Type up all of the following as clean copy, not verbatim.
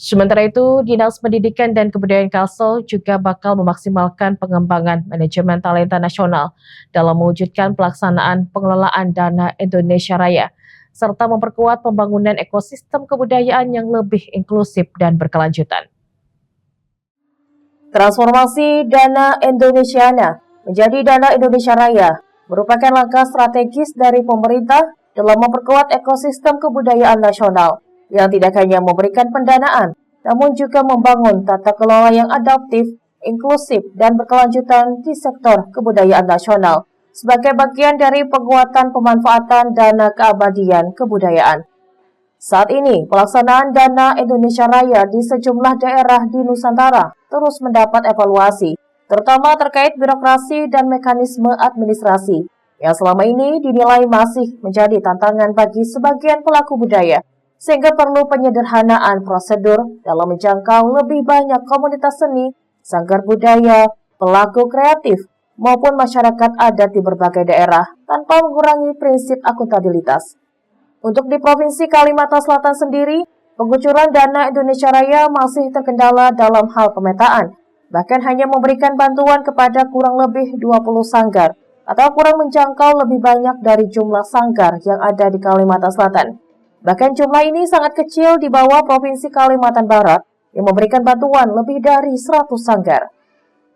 Sementara itu, Dinas Pendidikan dan Kebudayaan Kalsel juga bakal memaksimalkan pengembangan manajemen talenta nasional dalam mewujudkan pelaksanaan pengelolaan dana Indonesia Raya, serta memperkuat pembangunan ekosistem kebudayaan yang lebih inklusif dan berkelanjutan. Transformasi dana Indonesiana menjadi dana Indonesia Raya merupakan langkah strategis dari pemerintah dalam memperkuat ekosistem kebudayaan nasional yang tidak hanya memberikan pendanaan, namun juga membangun tata kelola yang adaptif, inklusif, dan berkelanjutan di sektor kebudayaan nasional sebagai bagian dari penguatan pemanfaatan dana keabadian kebudayaan. Saat ini, pelaksanaan dana Indonesia Raya di sejumlah daerah di Nusantara terus mendapat evaluasi, terutama terkait birokrasi dan mekanisme administrasi, yang selama ini dinilai masih menjadi tantangan bagi sebagian pelaku budaya, sehingga perlu penyederhanaan prosedur dalam menjangkau lebih banyak komunitas seni, sanggar budaya, pelaku kreatif, maupun masyarakat adat di berbagai daerah tanpa mengurangi prinsip akuntabilitas. Untuk di Provinsi Kalimantan Selatan sendiri, pengucuran dana Indonesia Raya masih terkendala dalam hal pemetaan, bahkan hanya memberikan bantuan kepada kurang lebih 20 sanggar, atau kurang menjangkau lebih banyak dari jumlah sanggar yang ada di Kalimantan Selatan. Bahkan jumlah ini sangat kecil di bawah Provinsi Kalimantan Barat yang memberikan bantuan lebih dari 100 sanggar.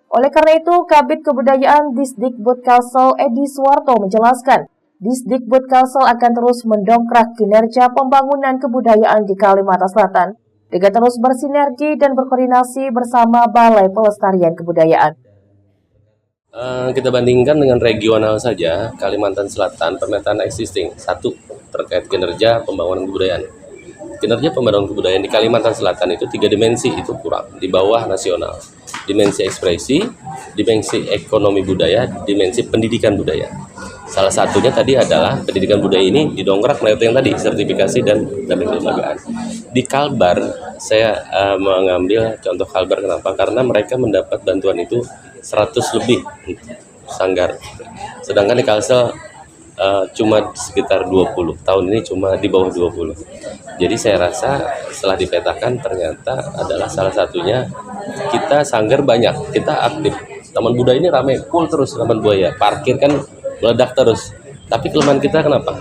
Oleh karena itu, Kabid Kebudayaan Disdikbud Kalsel Edi Suwarto menjelaskan, Disdikbud Kalsel akan terus mendongkrak kinerja pembangunan kebudayaan di Kalimantan Selatan dengan terus bersinergi dan berkoordinasi bersama Balai Pelestarian Kebudayaan. Kita bandingkan dengan regional saja, Kalimantan Selatan pemetaan existing. Satu, terkait kinerja pembangunan kebudayaan. Kinerja pembangunan kebudayaan di Kalimantan Selatan itu 3 dimensi itu kurang, di bawah nasional. Dimensi ekspresi, dimensi ekonomi budaya, dimensi pendidikan budaya. Salah satunya tadi adalah pendidikan budaya ini didongkrak melalui yang tadi, sertifikasi dan kelembagaan. Di Kalbar, saya mengambil contoh Kalbar, kenapa? Karena mereka mendapat bantuan itu 100 lebih sanggar. Sedangkan di Kalsel cuma sekitar 20. Tahun ini cuma di bawah 20. Jadi saya rasa setelah dipetakan ternyata adalah salah satunya kita sanggar banyak, kita aktif. Taman budaya ini ramai, full terus taman budaya. Parkir kan meledak terus. Tapi kelemahan kita kenapa?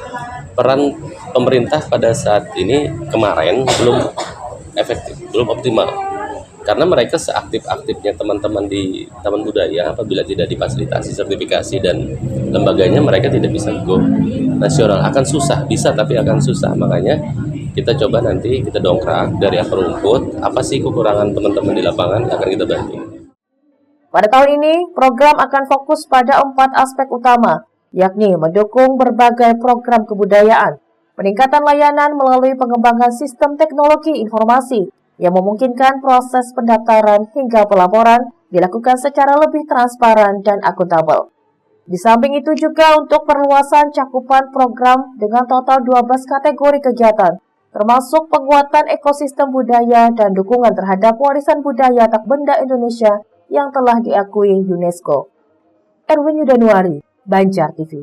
Peran pemerintah pada saat ini kemarin belum efektif, belum optimal. Karena mereka seaktif-aktifnya teman-teman di Taman Budaya, apabila tidak difasilitasi sertifikasi dan lembaganya, mereka tidak bisa go nasional. Akan susah, bisa tapi akan susah. Makanya kita coba nanti kita dongkrak dari akar rumput, apa sih kekurangan teman-teman di lapangan, akan kita bantu. Pada tahun ini, program akan fokus pada 4 aspek utama, yakni mendukung berbagai program kebudayaan, peningkatan layanan melalui pengembangan sistem teknologi informasi, yang memungkinkan proses pendaftaran hingga pelaporan dilakukan secara lebih transparan dan akuntabel. Di samping itu juga untuk perluasan cakupan program dengan total 12 kategori kegiatan, termasuk penguatan ekosistem budaya dan dukungan terhadap warisan budaya tak benda Indonesia yang telah diakui UNESCO. Erwin Yudanuari, Banjar TV.